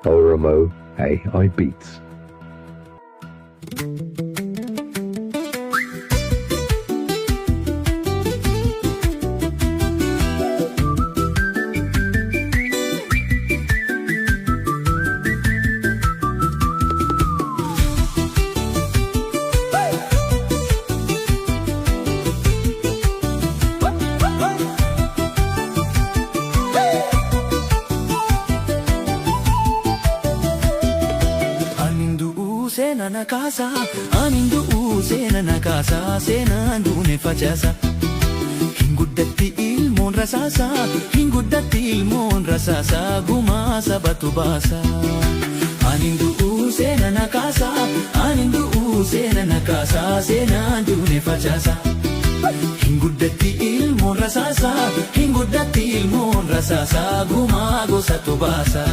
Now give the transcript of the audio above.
Oromo AI Beats. Seenana kaasa anindu seenana kaasa seenaan duune facaasa hin guddatti ilmoon rasaasa hin guddatti ilmoon rasaasa gumaa sabatu baasa anindu seenana kaasa anindu seenana kaasa seenaan duune facaasa hin guddatti ilmoon rasaasa hin guddatti ilmoon rasaasa gumaa gosatu baasa.